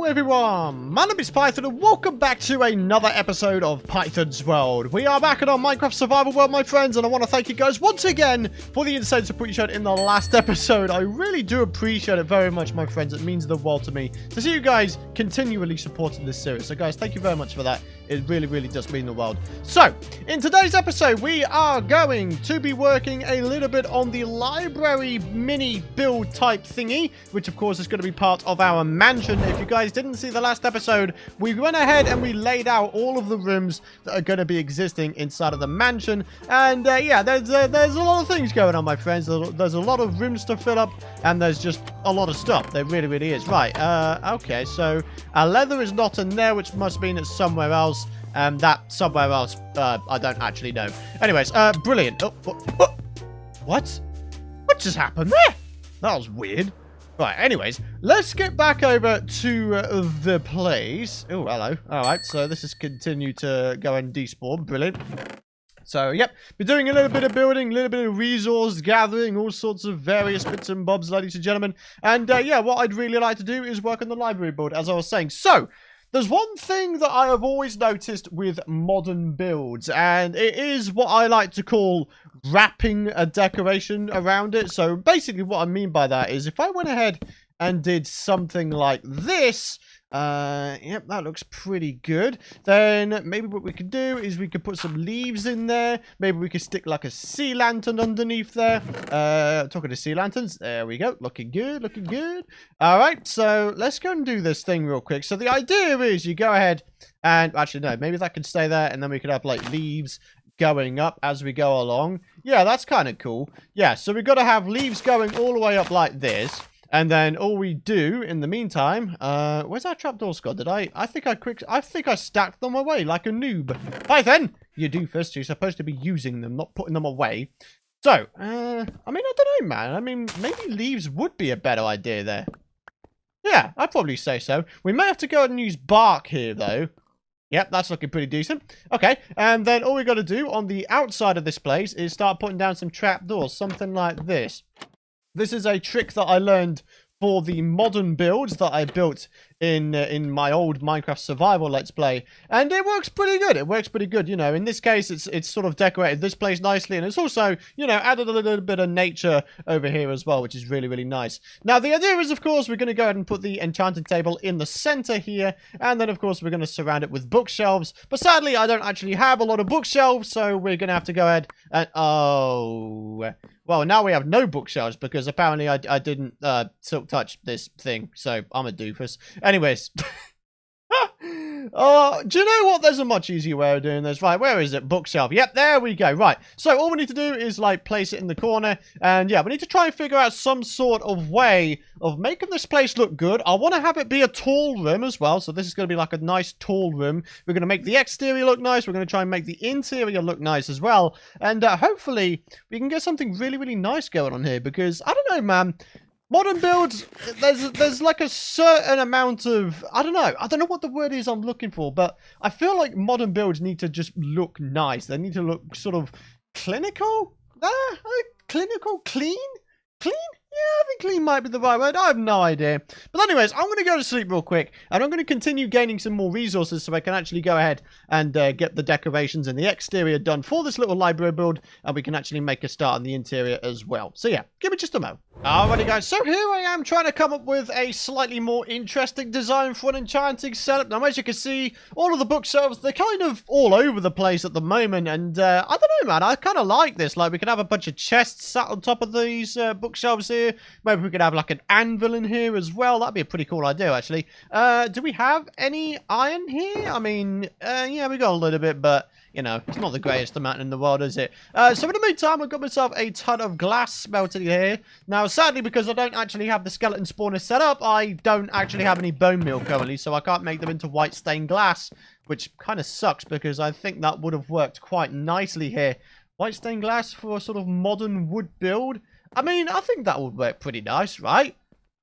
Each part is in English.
Everyone, my name is Python and welcome back to another episode of Python's World. We are back in our Minecraft survival world, my friends, and I want to thank you guys once again for the insane support you showed in the last episode. I really do appreciate it very much, my friends. It means the world to me to see you guys continually supporting this series. So guys, thank you very much for that. It really, really does mean the world. So, in today's episode, we are going to be working a little bit on the library mini build type thingy, which of course is going to be part of our mansion. If you guys didn't see the last episode, we went ahead and we laid out all of the rooms that are going to be existing inside of the mansion. And yeah, there's a lot of things going on, my friends. There's a lot of rooms to fill up, and there's just a lot of stuff. There really, really is. Right, okay, so our leather is not in there, which must mean it's somewhere else. That somewhere else, I don't actually know. Anyways, brilliant. What? What just happened there? That was weird. Right, anyways, let's get back over to the place. Oh, hello. Alright, so this is continue to go and despawn. Brilliant. So, yep, we're doing a little bit of building, a little bit of resource gathering, all sorts of various bits and bobs, ladies and gentlemen. And, yeah, what I'd really like to do is work on the library build, as I was saying. So, there's one thing that I have always noticed with modern builds, and it is what I like to call wrapping a decoration around it. So basically what I mean by that is if I went ahead and did something like this, yep, that looks pretty good. Then maybe what we could do is we could put some leaves in there. Maybe we could stick like a sea lantern underneath there. Talking to sea lanterns, there we go. Looking good, looking good. All right, so let's go and do this thing real quick. So the idea is you go ahead and actually no, maybe that could stay there, and then we could have like leaves going up as we go along. Yeah, that's kind of cool. Yeah, so we've got to have leaves going all the way up like this. And then all we do in the meantime, where's our trapdoors gone? Did I think I stacked them away like a noob. Python, you do first. You're supposed to be using them, not putting them away. So, I mean, I don't know, man. I mean, maybe leaves would be a better idea there. Yeah, I'd probably say so. We may have to go and use bark here, though. Yep, that's looking pretty decent. Okay, and then all we got to do on the outside of this place is start putting down some trapdoors, something like this. This is a trick that I learned for the modern builds that I built in my old Minecraft survival Let's Play, and it works pretty good. It works pretty good, you know. In this case, it's sort of decorated this place nicely, and it's also, you know, added a little bit of nature over here as well, which is really, really nice. Now, the idea is, of course, we're going to go ahead and put the enchanting table in the center here, and then, of course, we're going to surround it with bookshelves. But sadly, I don't actually have a lot of bookshelves, so we're going to have to go ahead and... Oh... Well, now we have no bookshelves because apparently I didn't silk touch this thing, so I'm a doofus. Anyways. Do you know what? There's a much easier way of doing this. Right, where is it? Bookshelf. Yep, there we go. Right, so all we need to do is, like, place it in the corner. And, yeah, we need to try and figure out some sort of way of making this place look good. I want to have it be a tall room as well. So this is going to be, like, a nice tall room. We're going to make the exterior look nice. We're going to try and make the interior look nice as well. And hopefully we can get something really, really nice going on here. Because, I don't know, man. Modern builds, there's like a certain amount of, I don't know what the word is I'm looking for, but I feel like modern builds need to just look nice. They need to look sort of clinical? Clinical? Clean? Clean? Yeah, I think clean might be the right word. I have no idea. But anyways, I'm going to go to sleep real quick. And I'm going to continue gaining some more resources so I can actually go ahead and get the decorations and the exterior done for this little library build. And we can actually make a start on the interior as well. So yeah, give me just a moment. Alrighty guys, so here I am trying to come up with a slightly more interesting design for an enchanting setup. Now as you can see, all of the bookshelves, they're kind of all over the place at the moment. And I don't know, man, I kind of like this. Like we could have a bunch of chests sat on top of these bookshelves here. Maybe we could have like an anvil in here as well. That'd be a pretty cool idea, actually. Do we have any iron here? I mean, yeah, we got a little bit, but, you know, it's not the greatest amount in the world, is it? So in the meantime, I've got myself a ton of glass smelted here. Now, sadly, because I don't actually have the skeleton spawner set up, I don't actually have any bone meal currently, so I can't make them into white stained glass, which kind of sucks because I think that would have worked quite nicely here. White stained glass for a sort of modern wood build. I mean, I think that would work pretty nice, right?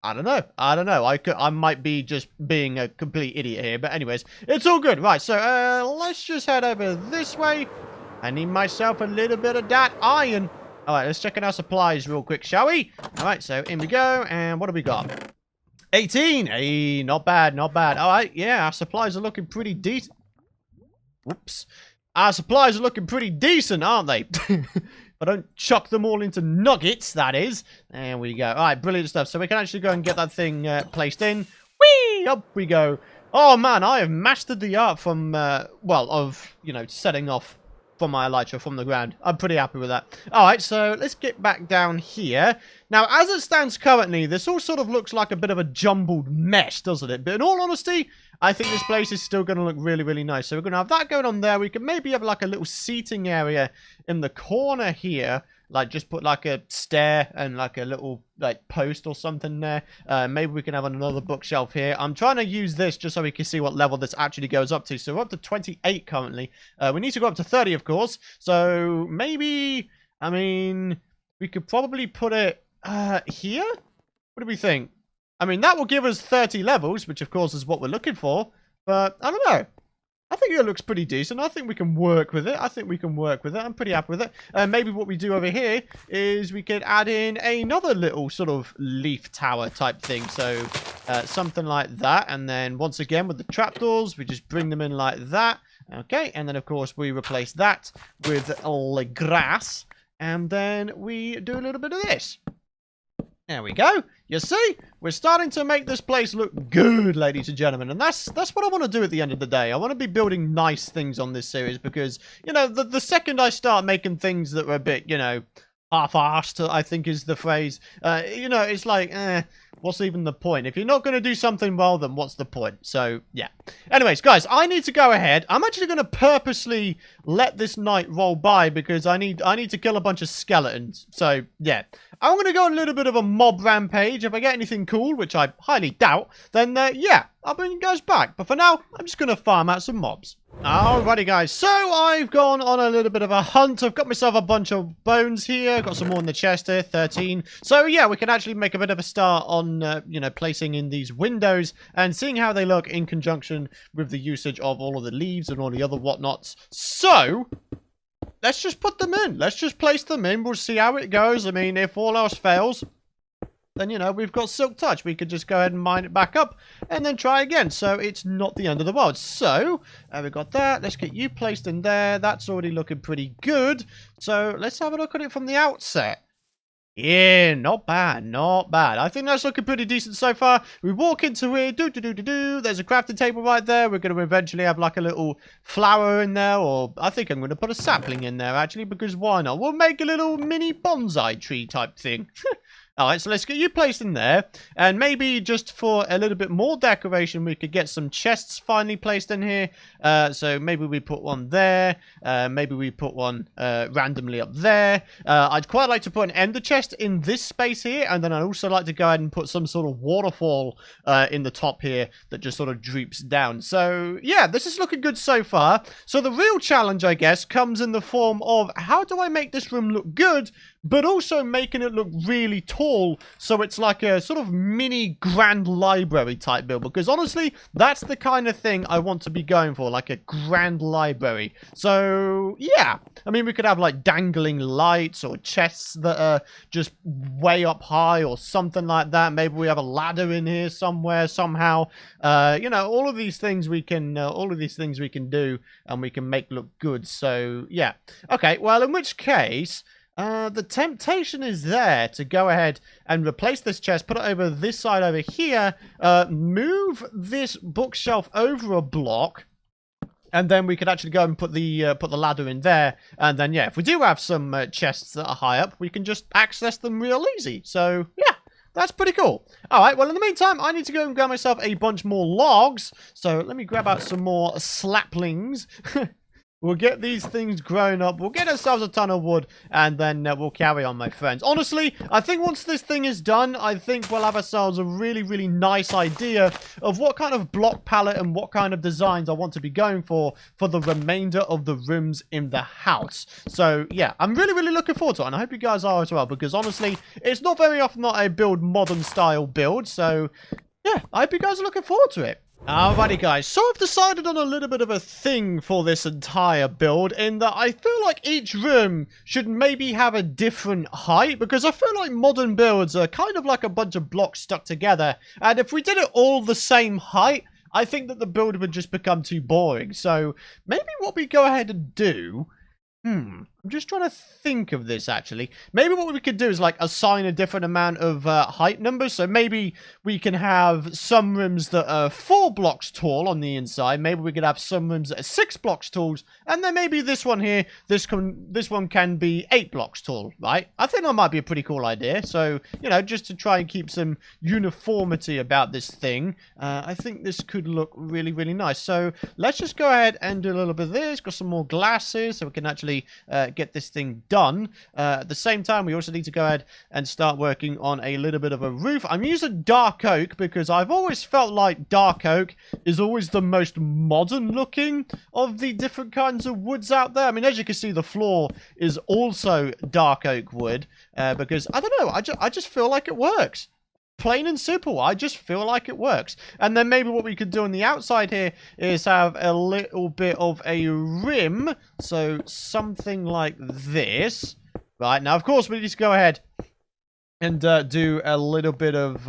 I don't know. I might be just being a complete idiot here. But anyways, it's all good. Right, so let's just head over this way. I need myself a little bit of that iron. All right, let's check out our supplies real quick, shall we? All right, so in we go. And what have we got? 18. Hey, not bad, not bad. All right, yeah, our supplies are looking pretty decent. Whoops. Our supplies are looking pretty decent, aren't they? I don't chuck them all into nuggets, that is. There we go. All right, brilliant stuff. So we can actually go and get that thing placed in. Whee! Up we go. Oh, man, I have mastered the art from, setting off from my elytra from the ground. I'm pretty happy with that. All right, so let's get back down here. Now, as it stands currently, this all sort of looks like a bit of a jumbled mess, doesn't it? But in all honesty, I think this place is still going to look really, really nice. So we're going to have that going on there. We can maybe have like a little seating area in the corner here. Like just put like a stair and like a little like post or something there. Maybe we can have another bookshelf here. I'm trying to use this just so we can see what level this actually goes up to. So we're up to 28 currently. We need to go up to 30, of course. So maybe, I mean, we could probably put it here. What do we think? I mean, that will give us 30 levels, which of course is what we're looking for. But I don't know. I think it looks pretty decent. I think we can work with it. I'm pretty happy with it. Maybe what we do over here is we could add in another little sort of leaf tower type thing. So something like that. And then once again with the trapdoors, we just bring them in like that. Okay. And then of course we replace that with the grass. And then we do a little bit of this. There we go. You see, we're starting to make this place look good, ladies and gentlemen. And that's what I want to do at the end of the day. I want to be building nice things on this series because, you know, the second I start making things that are a bit, you know, half-arsed, I think is the phrase. You know, it's like, what's even the point? If you're not going to do something well, then what's the point? So, yeah. Anyways, guys, I need to go ahead. I'm actually going to purposely let this night roll by because I need to kill a bunch of skeletons. So, yeah. I'm going to go on a little bit of a mob rampage. If I get anything cool, which I highly doubt, then, yeah, I'll bring you guys back. But for now, I'm just going to farm out some mobs. Alrighty, guys. So, I've gone on a little bit of a hunt. I've got myself a bunch of bones here. Got some more in the chest here, 13. So, yeah, we can actually make a bit of a start on, you know, placing in these windows and seeing how they look in conjunction with the usage of all of the leaves and all the other whatnots. So, let's just put them in. Let's just place them in. We'll see how it goes. I mean, if all else fails, then, you know, we've got Silk Touch. We could just go ahead and mine it back up and then try again. So it's not the end of the world. So we've got that. Let's get you placed in there. That's already looking pretty good. So let's have a look at it from the outset. Yeah, not bad, not bad. I think that's looking pretty decent so far. We walk into here, there's a crafting table right there. We're going to eventually have like a little flower in there, or I think I'm going to put a sapling in there actually, because why not? We'll make a little mini bonsai tree type thing. Alright, so let's get you placed in there. And maybe just for a little bit more decoration, we could get some chests finally placed in here. So maybe we put one there. Maybe we put one randomly up there. I'd quite like to put an ender chest in this space here. And then I'd also like to go ahead and put some sort of waterfall in the top here that just sort of droops down. So, yeah, this is looking good so far. So the real challenge, I guess, comes in the form of how do I make this room look good, but also making it look really tall, so it's like a sort of mini grand library type build, because honestly, that's the kind of thing I want to be going for, like a grand library. So, yeah. I mean, we could have like dangling lights or chests that are just way up high or something like that. Maybe we have a ladder in here somewhere, somehow. You know, all of these things we can do and we can make look good. So, yeah. Okay, well, in which case, the temptation is there to go ahead and replace this chest, put it over this side over here, move this bookshelf over a block, and then we could actually go and put the ladder in there. And then, yeah, if we do have some chests that are high up, we can just access them real easy. So, yeah. That's pretty cool. Alright, well, in the meantime, I need to go and grab myself a bunch more logs. So, let me grab out some more slaplings. We'll get these things grown up. We'll get ourselves a ton of wood. And then we'll carry on, my friends. Honestly, I think once this thing is done, I think we'll have ourselves a really, really nice idea of what kind of block palette and what kind of designs I want to be going for the remainder of the rooms in the house. So, yeah, I'm really, really looking forward to it. And I hope you guys are as well. Because, honestly, it's not very often that I build modern-style builds. So, yeah, I hope you guys are looking forward to it. Alrighty guys, so I've decided on a little bit of a thing for this entire build in that I feel like each room should maybe have a different height, because I feel like modern builds are kind of like a bunch of blocks stuck together, and if we did it all the same height, I think that the build would just become too boring. So maybe what we go ahead and do... I'm just trying to think of this, actually. Maybe what we could do is, like, assign a different amount of height numbers. So maybe we can have some rooms that are 4 blocks tall on the inside. Maybe we could have some rooms that are 6 blocks tall. And then maybe this one here, this one can be 8 blocks tall, right? I think that might be a pretty cool idea. So, you know, just to try and keep some uniformity about this thing, I think this could look really, really nice. So let's just go ahead and do a little bit of this. Got some more glasses so we can actually get this thing done. At the same time, we also need to go ahead and start working on a little bit of a roof. I'm using dark oak because I've always felt like dark oak is always the most modern looking of the different kinds of woods out there. I mean, as you can see, the floor is also dark oak wood because, I don't know, I just feel like it works. Plain and simple. I just feel like it works. And then maybe what we could do on the outside here is have a little bit of a rim. So something like this. Right, now of course we need to go ahead and do a little bit of,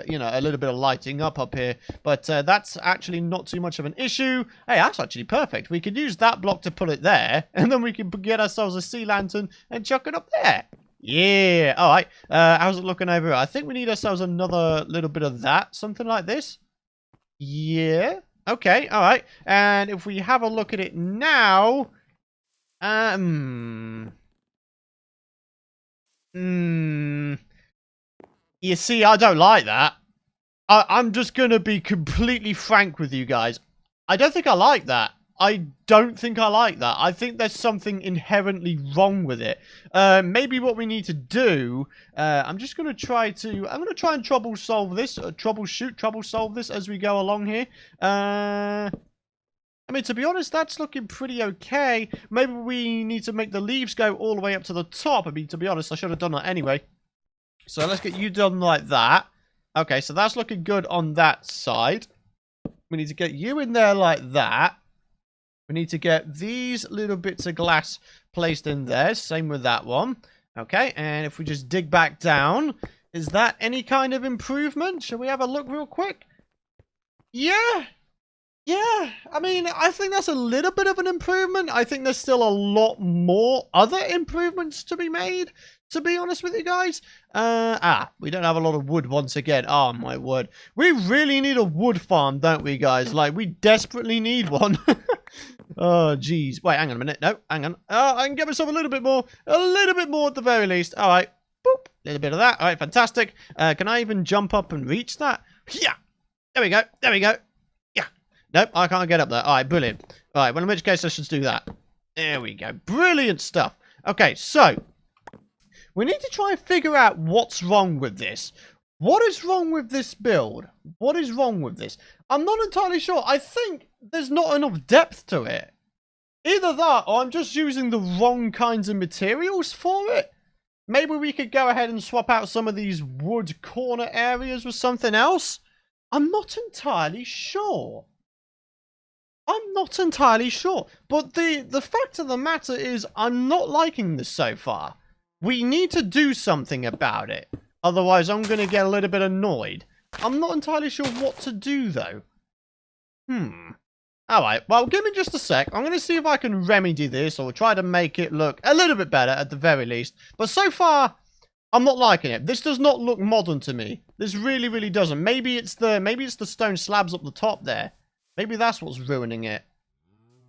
you know, a little bit of lighting up here. But that's actually not too much of an issue. Hey, that's actually perfect. We could use that block to put it there. And then we can get ourselves a sea lantern and chuck it up there. Yeah, alright. How's it looking over here? I think we need ourselves another little bit of that. Something like this. Yeah. Okay, alright. And if we have a look at it now... You see, I don't like that. I'm just going to be completely frank with you guys. I don't think I like that. I don't think I like that. I think there's something inherently wrong with it. Maybe what we need to do, I'm just going to try to, I'm going to try and trouble solve this as we go along here. I mean, to be honest, that's looking pretty okay. Maybe we need to make the leaves go all the way up to the top. I mean, to be honest, I should have done that anyway. So let's get you done like that. Okay, so that's looking good on that side. We need to get you in there like that. We need to get these little bits of glass placed in there. Same with that one. Okay, and if we just dig back down, is that any kind of improvement? Shall we have a look real quick? Yeah. Yeah, I mean, I think that's a little bit of an improvement. I think there's still a lot more other improvements to be made, to be honest with you guys. We don't have a lot of wood once again. Oh, my word. We really need a wood farm, don't we, guys? Like, we desperately need one. Oh, jeez. Wait, hang on a minute. No, hang on. I can get myself a little bit more at the very least. All right. Boop. A little bit of that. All right, fantastic. Can I even jump up and reach that? Yeah. There we go. There we go. Nope, I can't get up there. All right, brilliant. All right, well, in which case, let's just do that. There we go. Brilliant stuff. Okay, so we need to try and figure out what's wrong with this. What is wrong with this build? What is wrong with this? I'm not entirely sure. I think there's not enough depth to it. Either that, or I'm just using the wrong kinds of materials for it. Maybe we could go ahead and swap out some of these wood corner areas with something else. I'm not entirely sure. I'm not entirely sure, but the fact of the matter is I'm not liking this so far. We need to do something about it, otherwise I'm going to get a little bit annoyed. I'm not entirely sure what to do though. Alright, well give me just a sec. I'm going to see if I can remedy this or try to make it look a little bit better at the very least. But so far, I'm not liking it. This does not look modern to me. This really, really doesn't. Maybe it's the stone slabs up the top there. Maybe that's what's ruining it.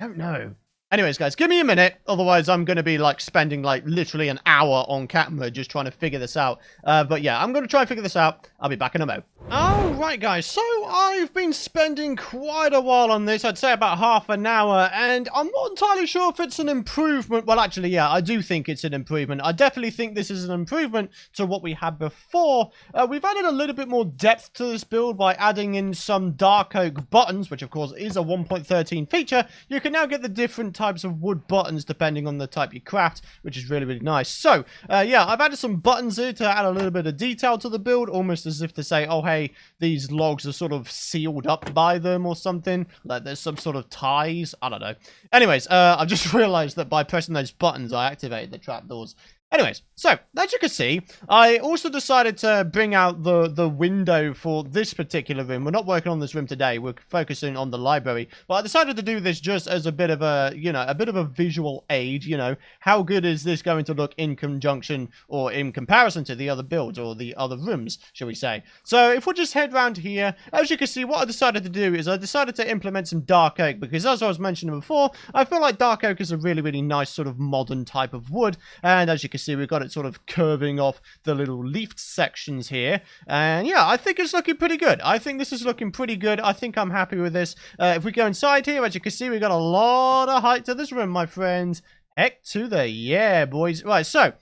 I don't know. Anyways, guys, give me a minute. Otherwise, I'm going to be, like, spending, like, literally an hour on camera just trying to figure this out. But, yeah, I'm going to try and figure this out. I'll be back in a mo. Alright, guys. So, I've been spending quite a while on this. I'd say about half an hour. And I'm not entirely sure if it's an improvement. Well, actually, yeah, I do think it's an improvement. I definitely think this is an improvement to what we had before. We've added a little bit more depth to this build by adding in some dark oak buttons, which, of course, is a 1.13 feature. You can now get the different types of wood buttons depending on the type you craft, which is really, really nice. So, yeah, I've added some buttons here to add a little bit of detail to the build, almost as if to say, oh, hey, these logs are sort of sealed up by them or something. Like there's some sort of ties. I don't know. Anyways, I've just realized that by pressing those buttons, I activated the trapdoors. Anyways, so, as you can see, I also decided to bring out the window for this particular room. We're not working on this room today. We're focusing on the library. But I decided to do this just as a bit of a, you know, a bit of a visual aid, you know. How good is this going to look in conjunction or in comparison to the other builds or the other rooms, shall we say. So, if we just head round here, as you can see, what I decided to do is I decided to implement some dark oak. Because as I was mentioning before, I feel like dark oak is a really, really nice sort of modern type of wood. And as you can see, we've got it sort of curving off the little leafed sections here. And yeah, I think it's looking pretty good. I think this is looking pretty good. I think I'm happy with this. If we go inside here, as you can see, we've got a lot of height to this room, my friends. Heck to the yeah, boys. Right, so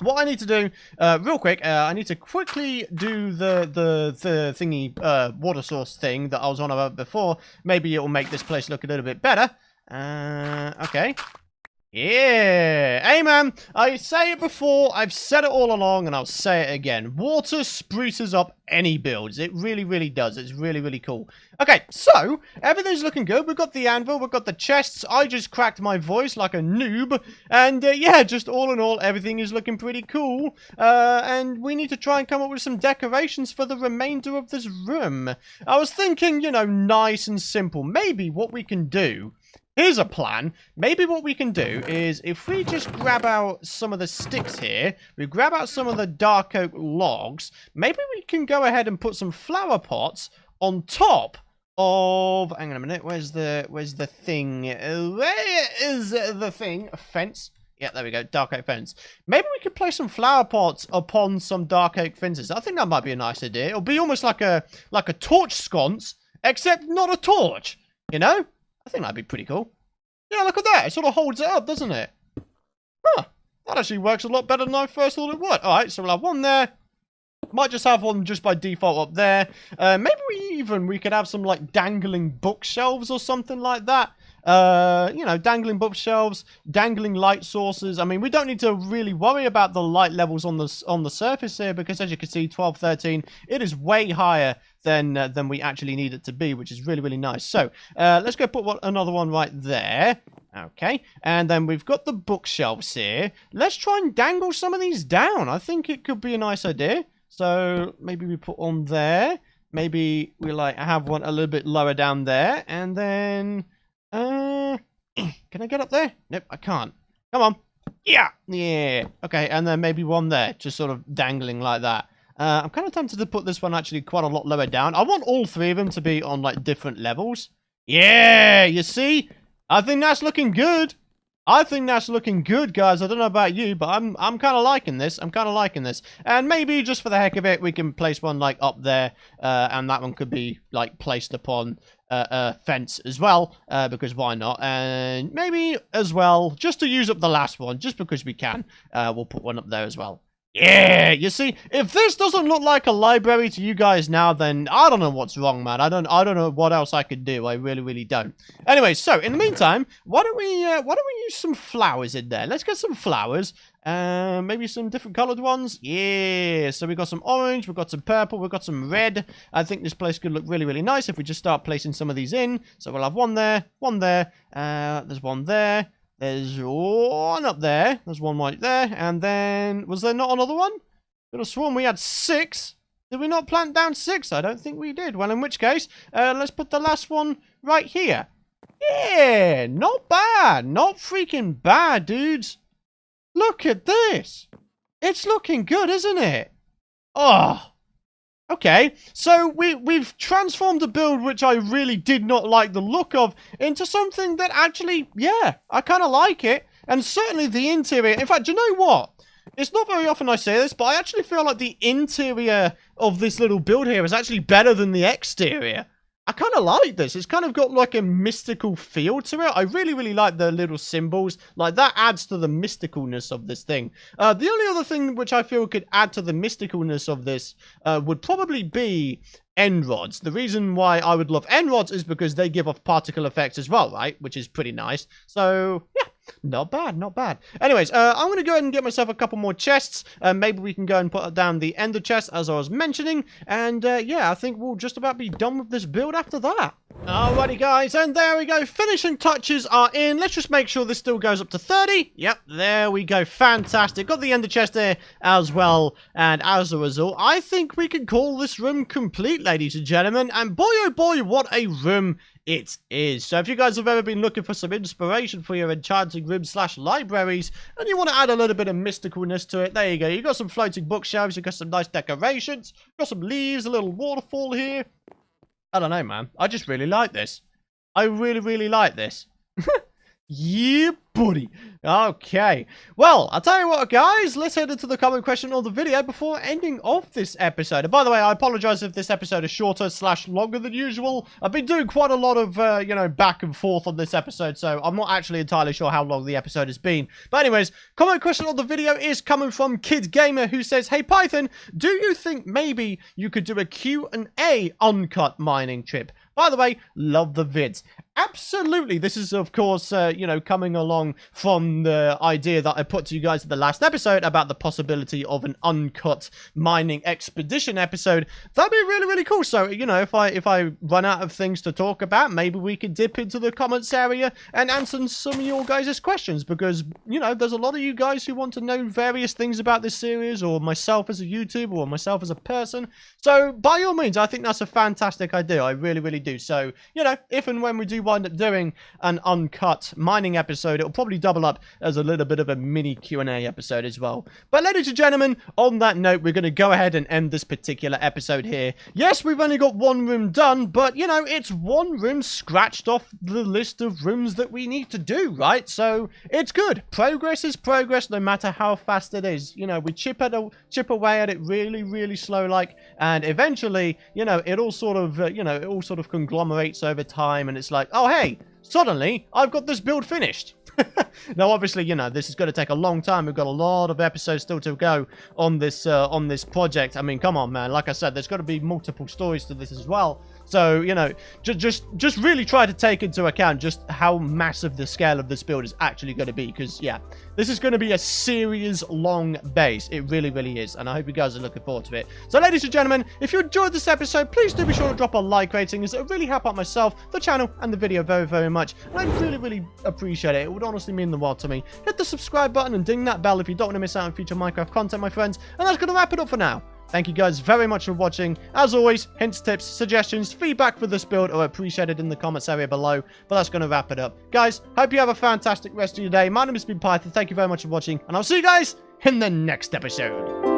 what I need to do, real quick, I need to quickly do the thingy, water source thing that I was on about before. Maybe it will make this place look a little bit better. Okay. Yeah, hey man, I say it before, I've said it all along, and I'll say it again. Water spruces up any builds. It really, really does. It's really, really cool. Okay, so, everything's looking good. We've got the anvil, we've got the chests. I just cracked my voice like a noob. And, yeah, just all in all, everything is looking pretty cool. And we need to try and come up with some decorations for the remainder of this room. I was thinking, you know, nice and simple. Maybe what we can do... Here's a plan. Maybe what we can do is if we just grab out some of the sticks here, we grab out some of the dark oak logs, maybe we can go ahead and put some flower pots on top of... Hang on a minute. Where's the thing? Where is the thing? A fence? Yeah, there we go. Dark oak fence. Maybe we could place some flower pots upon some dark oak fences. I think that might be a nice idea. It'll be almost like a torch sconce, except not a torch. You know? I think that'd be pretty cool. Yeah, look at that. It sort of holds it up, doesn't it? Huh. That actually works a lot better than I first thought it would. Alright, so we'll have one there. Might just have one just by default up there. Maybe we could have some, like, dangling bookshelves or something like that. You know, dangling bookshelves, dangling light sources. I mean, we don't need to really worry about the light levels on the surface here because, as you can see, 12, 13, it is way higher than we actually need it to be, which is really, really nice. So, let's go put another one right there. Okay, and then we've got the bookshelves here. Let's try and dangle some of these down. I think it could be a nice idea. So, maybe we put on there. Maybe we, like, have one a little bit lower down there. And then... can I get up there? Nope, I can't. Come on. Yeah. Yeah. Okay, and then maybe one there. Just sort of dangling like that. I'm kind of tempted to put this one actually quite a lot lower down. I want all three of them to be on, like, different levels. Yeah, you see? I think that's looking good. I think that's looking good, guys. I don't know about you, but I'm kind of liking this. I'm kind of liking this. And maybe just for the heck of it, we can place one, like, up there. And that one could be, like, placed upon a fence as well. Because why not? And maybe as well, just to use up the last one, just because we can, we'll put one up there as well. Yeah, you see, if this doesn't look like a library to you guys now, then I don't know what's wrong, man. I don't know what else I could do. I really, really don't. Anyway, so in the meantime, why don't we use some flowers in there? Let's get some flowers. Maybe some different colored ones. Yeah, so we got some orange, we've got some purple, we've got some red. I think this place could look really, really nice if we just start placing some of these in. So we'll have one there, there's one there. There's one up there. There's one right there. And then, was there not another one? Could have sworn we had 6. Did we not plant down 6? I don't think we did. Well, in which case, let's put the last one right here. Yeah, not bad. Not freaking bad, dudes. Look at this. It's looking good, isn't it? Oh. Okay, so we've transformed a build which I really did not like the look of into something that actually, yeah, I kind of like it. And certainly the interior, in fact, do you know what? It's not very often I say this, but I actually feel like the interior of this little build here is actually better than the exterior. I kind of like this. It's kind of got like a mystical feel to it. I really, really like the little symbols. Like, that adds to the mysticalness of this thing. The only other thing which I feel could add to the mysticalness of this would probably be end rods. The reason why I would love end rods is because they give off particle effects as well, right? Which is pretty nice. So, yeah. Not bad, not bad. Anyways, I'm going to go ahead and get myself a couple more chests. Maybe we can go and put down the ender chest, as I was mentioning. And, yeah, I think we'll just about be done with this build after that. Alrighty, guys, and there we go. Finishing touches are in. Let's just make sure this still goes up to 30. Yep, there we go. Fantastic. Got the ender chest there as well. And as a result, I think we can call this room complete, ladies and gentlemen. And boy, oh boy, what a room it is. So if you guys have ever been looking for some inspiration for your enchanting rooms / libraries, and you want to add a little bit of mysticalness to it, there you go. You got some floating bookshelves, you got some nice decorations, got some leaves, a little waterfall here. I don't know, man. I just really like this. I really, really like this. Yeah, buddy. Okay. Well, I'll tell you what, guys. Let's head into the comment question of the video before ending off this episode. And by the way, I apologize if this episode is shorter / longer than usual. I've been doing quite a lot of, you know, back and forth on this episode, so I'm not actually entirely sure how long the episode has been. But anyways, comment question of the video is coming from Kid Gamer, who says, "Hey, Python, do you think maybe you could do a Q&A uncut mining trip? By the way, love the vids." Absolutely. This is, of course, you know, coming along from the idea that I put to you guys in the last episode about the possibility of an uncut mining expedition episode. That'd be really, really cool. So, you know, if I run out of things to talk about, maybe we can dip into the comments area and answer some of your guys' questions, because, you know, there's a lot of you guys who want to know various things about this series, or myself as a YouTuber, or myself as a person. So, by all means, I think that's a fantastic idea. I really, really do. So, you know, if and when we do wind up doing an uncut mining episode, it'll probably double up as a little bit of a mini Q&A episode as well. But ladies and gentlemen, on that note, we're going to go ahead and end this particular episode here. Yes, we've only got one room done, but, you know, it's one room scratched off the list of rooms that we need to do, right? So, it's good. Progress is progress, no matter how fast it is. You know, we chip away at it really, really slow, like, and eventually, you know, it all sort of, you know, it all sort of conglomerates over time, and it's like, oh, hey, suddenly, I've got this build finished. Now, obviously, you know, this is going to take a long time. We've got a lot of episodes still to go on this project. I mean, come on, man. Like I said, there's got to be multiple stories to this as well. So, you know, just really try to take into account just how massive the scale of this build is actually going to be. Because, yeah, this is going to be a serious long base. It really, really is. And I hope you guys are looking forward to it. So, ladies and gentlemen, if you enjoyed this episode, please do be sure to drop a like rating, as it would really help out myself, the channel, and the video very, very much. And I really, really appreciate it. It would honestly mean the world to me. Hit the subscribe button and ding that bell if you don't want to miss out on future Minecraft content, my friends. And that's going to wrap it up for now. Thank you guys very much for watching. As always, hints, tips, suggestions, feedback for this build are appreciated in the comments area below. But that's going to wrap it up. Guys, hope you have a fantastic rest of your day. My name has been Python. Thank you very much for watching. And I'll see you guys in the next episode.